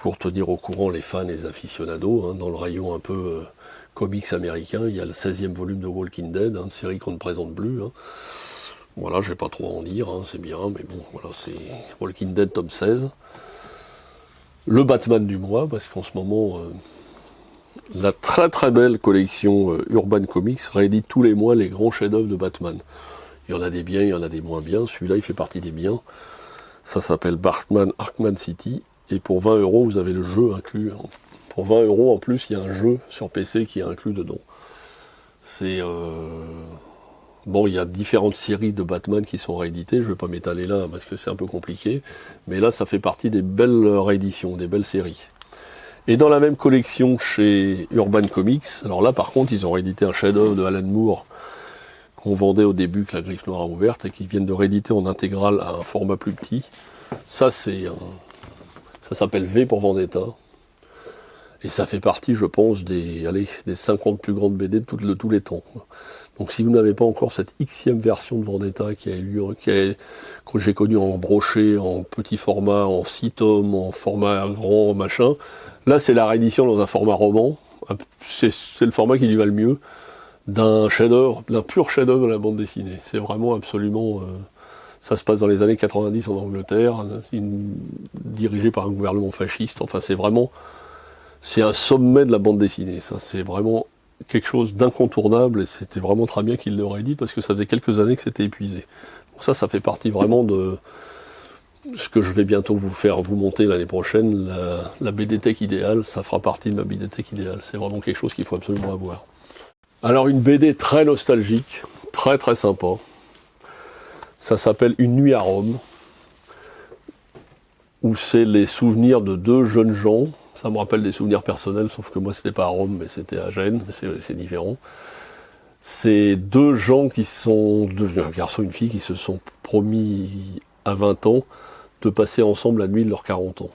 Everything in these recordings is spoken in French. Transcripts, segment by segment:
pour tenir au courant les fans et les aficionados, hein, dans le rayon un peu comics américain, il y a le 16e volume de Walking Dead, une série qu'on ne présente plus. Hein. Voilà, je vais pas trop en dire, hein, c'est bien, mais bon, voilà, c'est Walking Dead tome 16. Le Batman du mois, parce qu'en ce moment, la très très belle collection Urban Comics réédite tous les mois les grands chefs-d'œuvre de Batman. Il y en a des biens, il y en a des moins bien. Celui-là, il fait partie des biens. Ça s'appelle Batman Arkham City. Et pour 20 €, vous avez le jeu inclus. Pour 20 € en plus, il y a un jeu sur PC qui est inclus dedans. C'est... Bon, il y a différentes séries de Batman qui sont rééditées. Je ne vais pas m'étaler là parce que c'est un peu compliqué. Mais là, ça fait partie des belles rééditions, des belles séries. Et dans la même collection chez Urban Comics, alors là, par contre, ils ont réédité un chef-d'œuvre de Alan Moore qu'on vendait au début que la Griffe Noire a ouverte et qui viennent de rééditer en intégrale à un format plus petit. Ça, ça s'appelle V pour Vendetta. Et ça fait partie, je pense, des 50 plus grandes BD de tous les temps. Donc si vous n'avez pas encore cette Xème version de Vendetta que j'ai connue en brochet, en petit format, en 6 tomes, en format grand, machin, là c'est la réédition dans un format roman. C'est le format qui lui va le mieux. D'un chef-d'œuvre, d'un pur chef-d'œuvre de la bande dessinée. C'est vraiment absolument... ça se passe dans les années 90 en Angleterre, dirigé par un gouvernement fasciste. Enfin, c'est vraiment... C'est un sommet de la bande dessinée. Ça, c'est vraiment quelque chose d'incontournable et c'était vraiment très bien qu'il l'aurait dit parce que ça faisait quelques années que c'était épuisé. Donc ça fait partie vraiment de ce que je vais bientôt vous monter l'année prochaine. La BD Tech idéale, ça fera partie de ma BD Tech idéale. C'est vraiment quelque chose qu'il faut absolument avoir. Alors une BD très nostalgique, très très sympa. Ça s'appelle Une nuit à Rome, où c'est les souvenirs de deux jeunes gens. Ça me rappelle des souvenirs personnels, sauf que moi c'était pas à Rome, mais c'était à Gênes, c'est différent. C'est deux gens un garçon et une fille, qui se sont promis à 20 ans de passer ensemble la nuit de leurs 40 ans.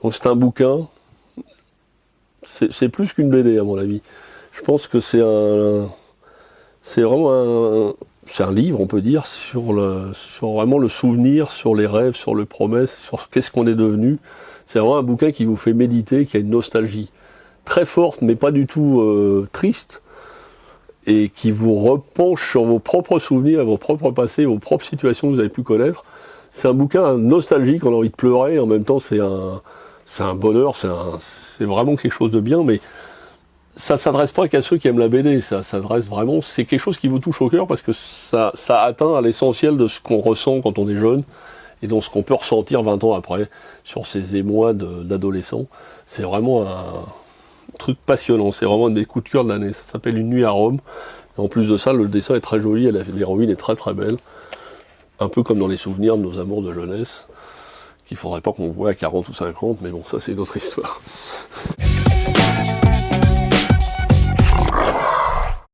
Donc c'est un bouquin, c'est plus qu'une BD à mon avis. Je pense que c'est vraiment un livre, on peut dire, sur vraiment le souvenir, sur les rêves, sur les promesses, sur qu'est-ce qu'on est devenu. C'est vraiment un bouquin qui vous fait méditer, qui a une nostalgie très forte, mais pas du tout triste, et qui vous repenche sur vos propres souvenirs, vos propres passés, vos propres situations que vous avez pu connaître. C'est un bouquin nostalgique, on a envie de pleurer, et en même temps c'est un bonheur, c'est vraiment quelque chose de bien, mais ça s'adresse pas qu'à ceux qui aiment la BD, ça s'adresse vraiment, c'est quelque chose qui vous touche au cœur parce que ça atteint à l'essentiel de ce qu'on ressent quand on est jeune et dans ce qu'on peut ressentir 20 ans après sur ces émois d'adolescents. C'est vraiment un truc passionnant, c'est vraiment un des coups de cœur de l'année. Ça s'appelle Une nuit à Rome. Et en plus de ça, le dessin est très joli, l'héroïne est très très belle. Un peu comme dans les souvenirs de nos amours de jeunesse, qu'il faudrait pas qu'on voit à 40 ou 50, mais bon, ça c'est une autre histoire.